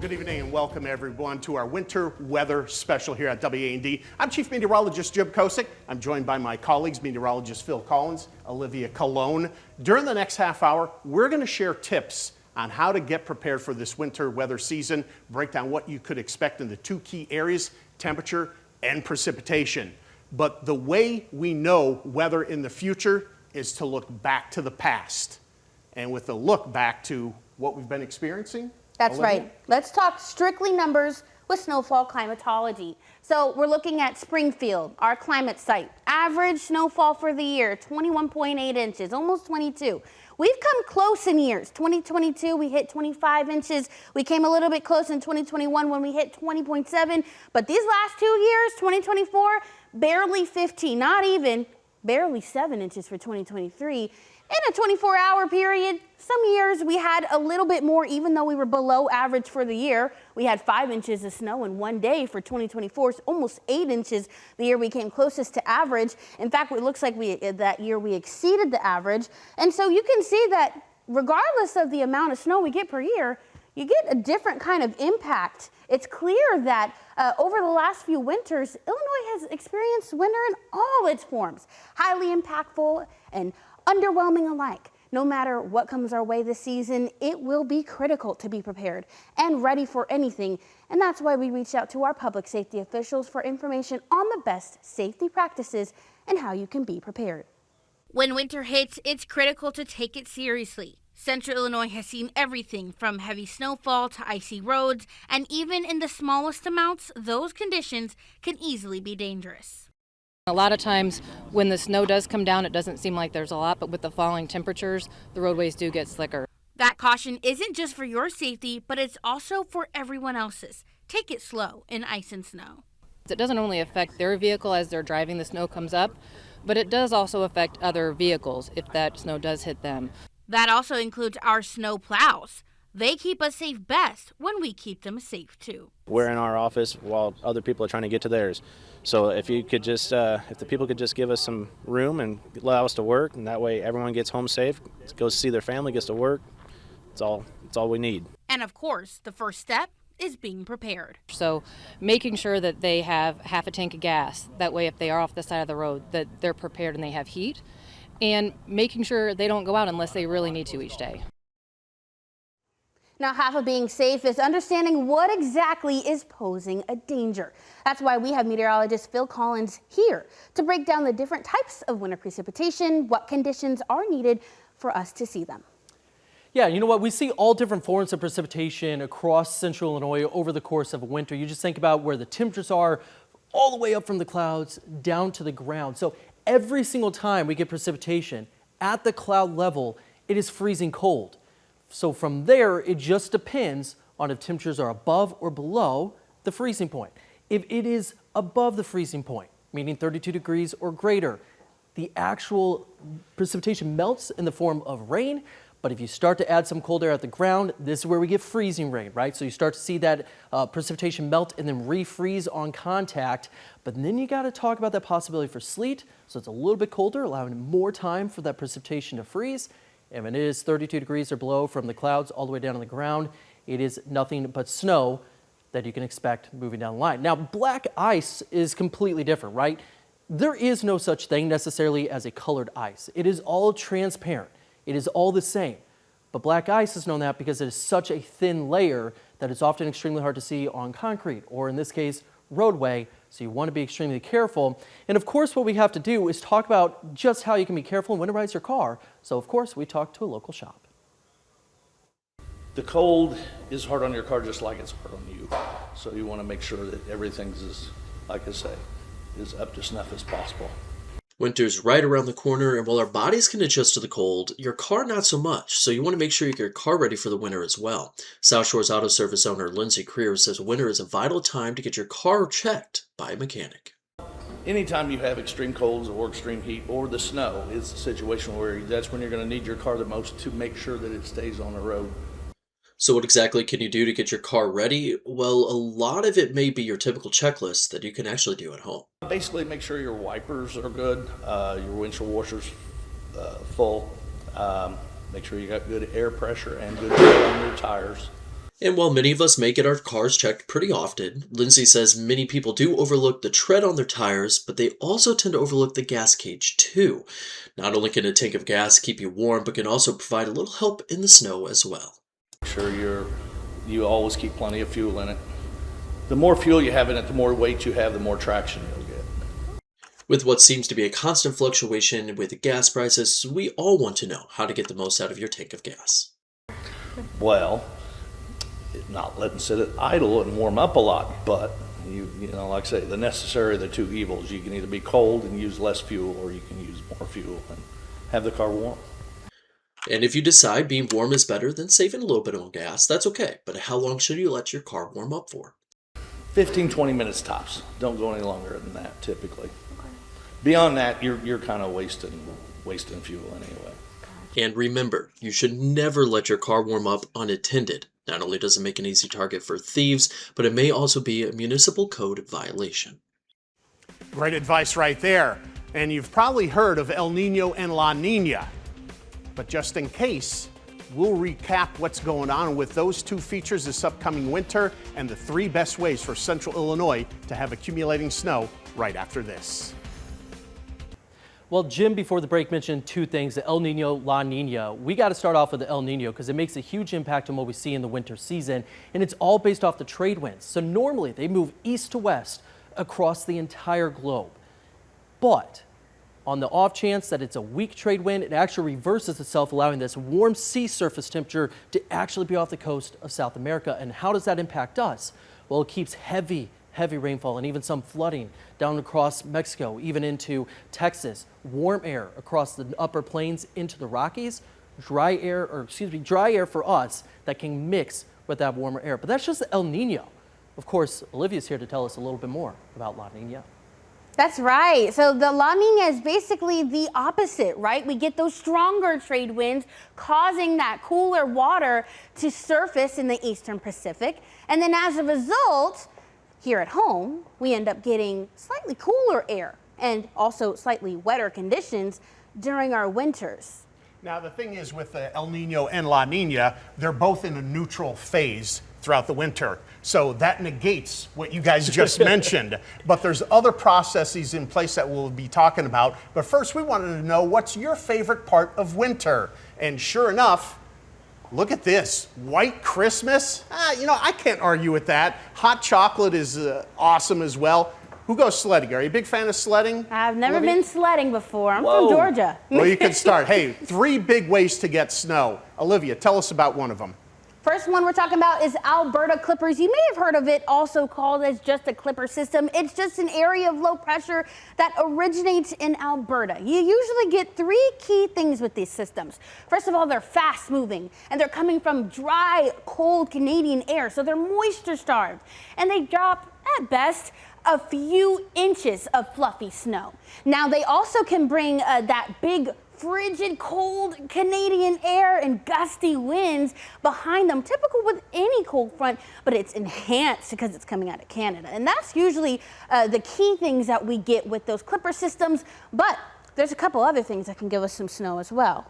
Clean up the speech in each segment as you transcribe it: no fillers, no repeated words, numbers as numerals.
Good evening and welcome everyone to our winter weather special here at WAND. I'm Chief Meteorologist Jim Kosick. I'm joined by my colleagues, meteorologist Phil Collins, Olivia Colon. During the next half hour, we're going to share tips on how to get prepared for this winter weather season, break down what you could expect in the two key areas, temperature and precipitation. But the way we know weather in the future is to look back to the past. And with a look back to what we've been experiencing. That's right. Let's talk strictly numbers with snowfall climatology. So we're looking at Springfield, our climate site. Average snowfall for the year, 21.8 inches, almost 22. We've come close in years. 2022, we hit 25 inches. We came a little bit close in 2021 when we hit 20.7. But these last 2 years, 2024, barely 15, not even, barely 7 inches for 2023. In a 24-hour period, some years we had a little bit more, even though we were below average for the year. We had 5 inches of snow in one day for 2024, so almost 8 inches the year we came closest to average. In fact, it looks like that year we exceeded the average. And so you can see that regardless of the amount of snow we get per year, you get a different kind of impact. It's clear that over the last few winters, Illinois has experienced winter in all its forms, highly impactful and underwhelming alike. No matter what comes our way this season, it will be critical to be prepared and ready for anything. And that's why we reached out to our public safety officials for information on the best safety practices and how you can be prepared. When winter hits, it's critical to take it seriously. Central Illinois has seen everything from heavy snowfall to icy roads, and even in the smallest amounts, those conditions can easily be dangerous. A lot of times when the snow does come down, it doesn't seem like there's a lot, but with the falling temperatures, the roadways do get slicker. That caution isn't just for your safety, but it's also for everyone else's. Take it slow in ice and snow. It doesn't only affect their vehicle as they're driving, the snow comes up, but it does also affect other vehicles if that snow does hit them. That also includes our snow plows. They keep us safe best when we keep them safe too. We're in our office while other people are trying to get to theirs. So if you could just, if the people could just give us some room and allow us to work, and that way everyone gets home safe, goes to see their family, gets to work, it's all we need. And of course, the first step is being prepared. So making sure that they have half a tank of gas, that way if they are off the side of the road, that they're prepared and they have heat, and making sure they don't go out unless they really need to each day. Now, half of being safe is understanding what exactly is posing a danger. That's why we have meteorologist Phil Collins here to break down the different types of winter precipitation, what conditions are needed for us to see them. Yeah, you know what? We see all different forms of precipitation across central Illinois over the course of a winter. You just think about where the temperatures are all the way up from the clouds down to the ground. So every single time we get precipitation at the cloud level, it is freezing cold. So from there, it just depends on if temperatures are above or below the freezing point. If it is above the freezing point, meaning 32 degrees or greater, the actual precipitation melts in the form of rain. But if you start to add some cold air at the ground, this is where we get freezing rain, right? So you start to see that precipitation melt and then refreeze on contact. But then you got to talk about that possibility for sleet. So it's a little bit colder, allowing more time for that precipitation to freeze. And when it is 32 degrees or below from the clouds all the way down on the ground, it is nothing but snow that you can expect moving down the line. Now, black ice is completely different, right? There is no such thing necessarily as a colored ice. It is all transparent. It is all the same. But black ice is known that because it is such a thin layer that it's often extremely hard to see on concrete, or in this case, roadway. So you want to be extremely careful. And of course, what we have to do is talk about just how you can be careful and winterize your car. So of course, we talk to a local shop. The cold is hard on your car just like it's hard on you. So you want to make sure that everything's as, like I say, as up to snuff as possible. Winter's right around the corner, and while our bodies can adjust to the cold, your car not so much, so you want to make sure you get your car ready for the winter as well. South Shores Auto Service owner Lindsay Creer says winter is a vital time to get your car checked by a mechanic. Anytime you have extreme colds or extreme heat or the snow is a situation where that's when you're going to need your car the most to make sure that it stays on the road. So what exactly can you do to get your car ready? Well, a lot of it may be your typical checklist that you can actually do at home. Basically, make sure your wipers are good, your windshield washers full, make sure you got good air pressure and good tread on your tires. And while many of us may get our cars checked pretty often, Lindsay says many people do overlook the tread on their tires, but they also tend to overlook the gas gauge too. Not only can a tank of gas keep you warm, but can also provide a little help in the snow as well. Make sure you always keep plenty of fuel in it. The more fuel you have in it, the more weight you have, the more traction you'll get. With what seems to be a constant fluctuation with the gas prices, we all want to know how to get the most out of your tank of gas. Well, not letting it sit idle and warm up a lot, but you know, like I say, the necessary are the two evils. You can either be cold and use less fuel, or you can use more fuel and have the car warm. And if you decide being warm is better than saving a little bit on gas, that's okay. But how long should you let your car warm up for? 15-20 minutes tops. Don't go any longer than that typically. Beyond that, you're kind of wasting fuel anyway. And remember, you should never let your car warm up unattended. Not only does it make an easy target for thieves, but it may also be a municipal code violation. Great advice right there. And you've probably heard of El Nino and La Nina. But just in case, we'll recap what's going on with those two features this upcoming winter and the 3 best ways for Central Illinois to have accumulating snow right after this. Well, Jim, before the break, mentioned 2 things, the El Nino, La Nina. We got to start off with the El Nino because it makes a huge impact on what we see in the winter season, and it's all based off the trade winds. So normally they move east to west across the entire globe. But on the off chance that it's a weak trade wind, it actually reverses itself, allowing this warm sea surface temperature to actually be off the coast of South America. And how does that impact us? Well, it keeps heavy rainfall and even some flooding down across Mexico, even into Texas. Warm air across the upper plains into the Rockies. Dry air for us that can mix with that warmer air. But that's just the El Nino. Of course, Olivia's here to tell us a little bit more about La Nina. That's right. So the La Nina is basically the opposite, right? We get those stronger trade winds causing that cooler water to surface in the eastern Pacific. And then as a result, here at home, we end up getting slightly cooler air and also slightly wetter conditions during our winters. Now, the thing is with the El Nino and La Nina, they're both in a neutral phase throughout the winter. So that negates what you guys just mentioned. But there's other processes in place that we'll be talking about. But first, we wanted to know, what's your favorite part of winter? And sure enough, look at this, white Christmas. You know, I can't argue with that. Hot chocolate is awesome as well. Who goes sledding? Are you a big fan of sledding? I've never Olivia? been sledding before. I'm Whoa. from Georgia. Well, you can start. Hey, 3 big ways to get snow. Olivia, tell us about one of them. First one we're talking about is Alberta Clippers. You may have heard of it, also called as just a clipper system. It's just an area of low pressure that originates in Alberta. You usually get 3 key things with these systems. First of all, they're fast moving and they're coming from dry, cold Canadian air, so they're moisture starved. And they drop, at best, a few inches of fluffy snow. Now, they also can bring that big, frigid, cold Canadian air and gusty winds behind them, typical with any cold front, but it's enhanced because it's coming out of Canada. And that's usually the key things that we get with those clipper systems, but there's a couple other things that can give us some snow as well.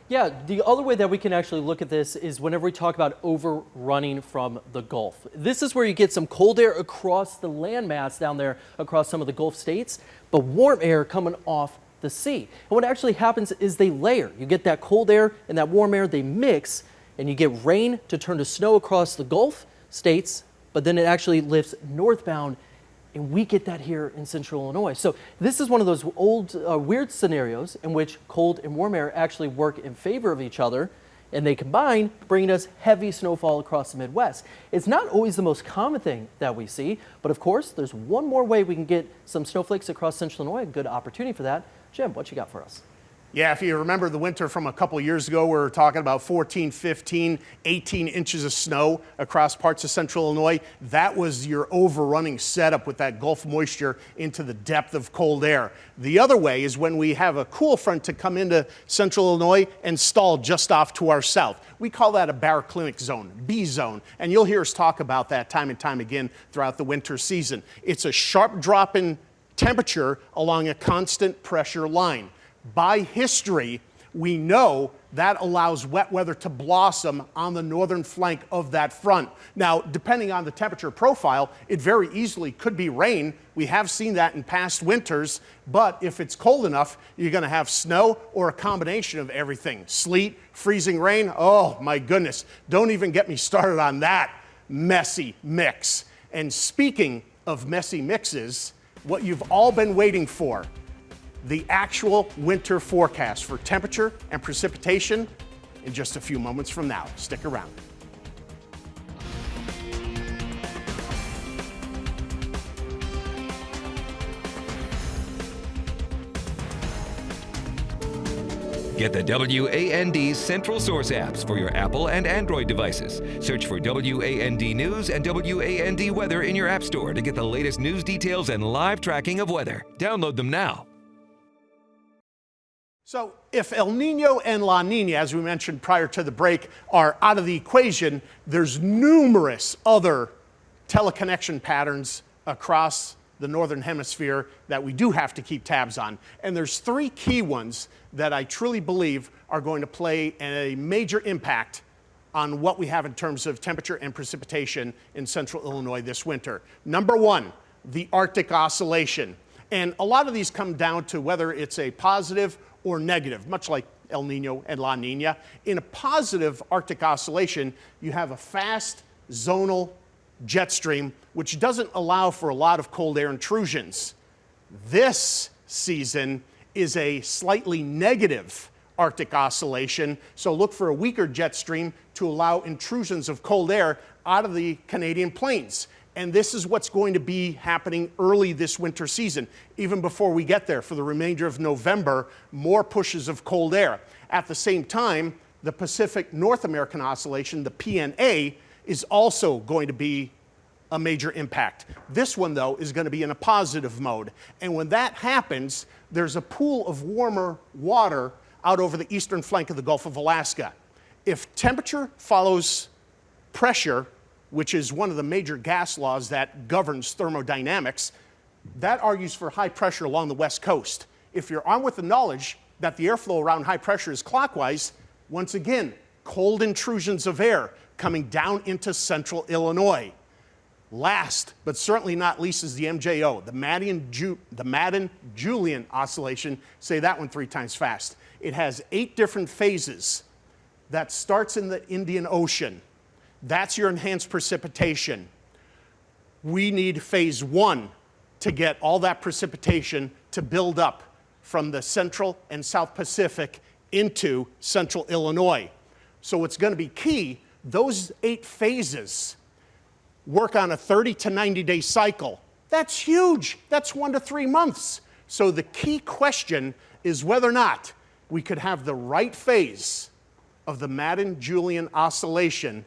Yeah, the other way that we can actually look at this is whenever we talk about overrunning from the Gulf. This is where you get some cold air across the landmass down there across some of the Gulf states, but warm air coming off the sea. And what actually happens is they layer. You get that cold air and that warm air, they mix, and you get rain to turn to snow across the Gulf states, but then it actually lifts northbound, and we get that here in Central Illinois. So this is one of those old weird scenarios in which cold and warm air actually work in favor of each other, and they combine, bringing us heavy snowfall across the Midwest. It's not always the most common thing that we see, but of course, there's one more way we can get some snowflakes across Central Illinois, a good opportunity for that. Jim, what you got for us? Yeah, if you remember the winter from a couple years ago, we were talking about 14, 15, 18 inches of snow across parts of Central Illinois. That was your overrunning setup with that Gulf moisture into the depth of cold air. The other way is when we have a cool front to come into Central Illinois and stall just off to our south. We call that a baroclinic zone, B zone, and you'll hear us talk about that time and time again throughout the winter season. It's a sharp drop in temperature along a constant pressure line. By history, we know that allows wet weather to blossom on the northern flank of that front. Now, depending on the temperature profile, it very easily could be rain. We have seen that in past winters, but if it's cold enough, you're going to have snow or a combination of everything. Sleet, freezing rain, oh my goodness. Don't even get me started on that messy mix. And speaking of messy mixes, what you've all been waiting for, the actual winter forecast for temperature and precipitation in just a few moments from now. Stick around. Get the WAND Central Source apps for your Apple and Android devices. Search for WAND News and WAND Weather in your App Store to get the latest news details and live tracking of weather. Download them now. So if El Nino and La Nina, as we mentioned prior to the break, are out of the equation, there's numerous other teleconnection patterns across the northern hemisphere that we do have to keep tabs on. And there's three key ones that I truly believe are going to play a major impact on what we have in terms of temperature and precipitation in central Illinois this winter. Number one, the Arctic Oscillation. And a lot of these come down to whether it's a positive or negative, much like El Nino and La Nina. In a positive Arctic oscillation, you have a fast zonal jet stream, which doesn't allow for a lot of cold air intrusions. This season is a slightly negative Arctic oscillation, so look for a weaker jet stream to allow intrusions of cold air out of the Canadian plains. And this is what's going to be happening early this winter season. Even before we get there, for the remainder of November, more pushes of cold air. At the same time, the Pacific North American Oscillation, the PNA, is also going to be a major impact. This one, though, is going to be in a positive mode. And when that happens, there's a pool of warmer water out over the eastern flank of the Gulf of Alaska. If temperature follows pressure, which is one of the major gas laws that governs thermodynamics, that argues for high pressure along the west coast. If you're armed with the knowledge that the airflow around high pressure is clockwise, once again, cold intrusions of air coming down into central Illinois. Last, but certainly not least, is the MJO, the Madden-Julian Oscillation. Say that one 3 times fast. It has 8 different phases that starts in the Indian Ocean. That's your enhanced precipitation. We need phase 1 to get all that precipitation to build up from the central and South Pacific into central Illinois. So it's going to be key, those 8 phases work on a 30 to 90 day cycle. That's huge. That's 1 to 3 months. So the key question is whether or not we could have the right phase of the Madden-Julian Oscillation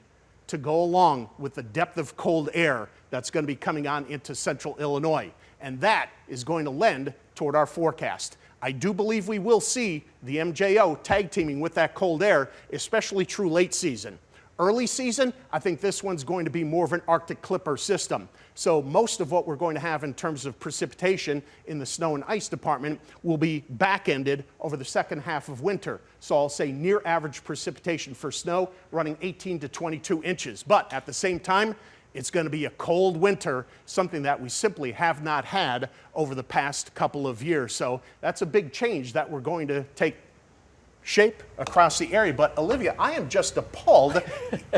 to go along with the depth of cold air that's going to be coming on into central Illinois. And that is going to lend toward our forecast. I do believe we will see the MJO tag teaming with that cold air, especially true late season. Early season, I think this one's going to be more of an Arctic Clipper system. So most of what we're going to have in terms of precipitation in the snow and ice department will be back-ended over the second half of winter. So I'll say near average precipitation for snow, running 18 to 22 inches. But at the same time, it's going to be a cold winter, something that we simply have not had over the past couple of years. So that's a big change that we're going to take shape across the area. But Olivia, I am just appalled,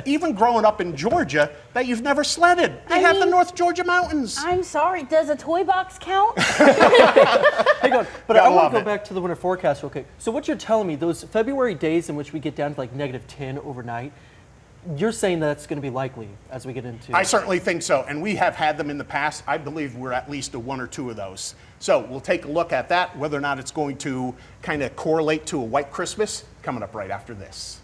even growing up in Georgia, that you've never sledded. They have the North Georgia mountains. I'm sorry, does a toy box count? Hang on, but I want to love go back to the winter forecast real quick. So what you're telling me, those February days in which we get down to like -10 overnight, you're saying that's going to be likely as we get into... I certainly think so, and we have had them in the past. I believe we're at least a 1 or 2 of those. So we'll take a look at that, whether or not it's going to kind of correlate to a white Christmas, coming up right after this.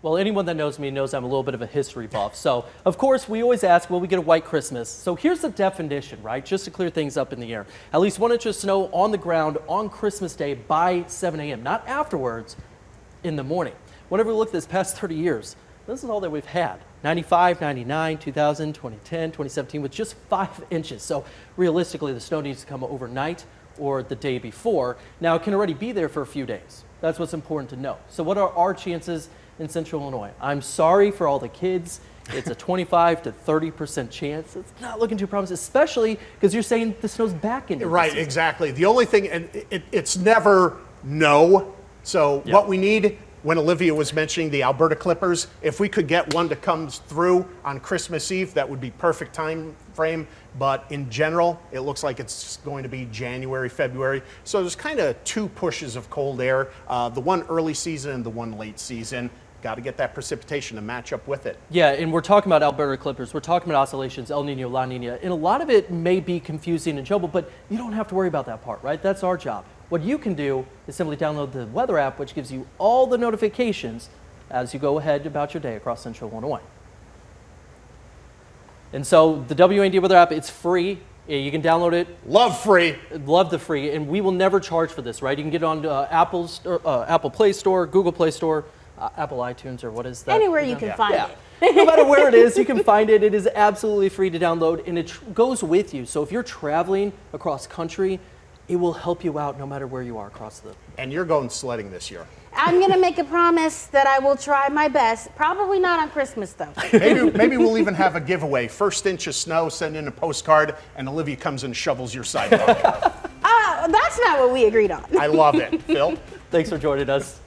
Well, anyone that knows me knows I'm a little bit of a history buff. So, of course, we always ask, will we get a white Christmas? So here's the definition, right? Just to clear things up in the air. At least 1 inch of snow on the ground on Christmas Day by 7 a.m., not afterwards, in the morning. Whenever we look at this past 30 years, this is all that we've had. 95, 99, 2000, 2010, 2017, with just 5 inches. So realistically, the snow needs to come overnight or the day before. Now, it can already be there for a few days. That's what's important to know. So what are our chances in Central Illinois? I'm sorry for all the kids. It's a 25 to 30% chance. It's not looking too promising, especially because you're saying the snow's back into Right, the season. exactly. The only thing, and it's never no. So what we need, when Olivia was mentioning the Alberta Clippers, if we could get one that comes through on Christmas Eve, that would be perfect time frame. But in general, it looks like it's going to be January, February. So there's kind of two pushes of cold air, the one early season and the one late season. Got to get that precipitation to match up with it. Yeah, and we're talking about Alberta Clippers. We're talking about oscillations, El Nino, La Nina, and a lot of it may be confusing and jumbled, but you don't have to worry about that part, right? That's our job. What you can do is simply download the weather app, which gives you all the notifications as you go ahead about your day across Central Illinois. And so the WAND weather app, it's free. You can download it. Love free. Love the free, and we will never charge for this, right? You can get it on Apple Play Store, Google Play Store, Apple iTunes, or what is that? Anywhere you can find it. No matter where it is, you can find it. It is absolutely free to download, and it goes with you. So if you're traveling across country, it will help you out no matter where you are across the... And you're going sledding this year. I'm going to make a promise that I will try my best. Probably not on Christmas, though. Maybe we'll even have a giveaway. First inch of snow, send in a postcard, and Olivia comes and shovels your sidewalk. That's not what we agreed on. I love it. Phil? Thanks for joining us.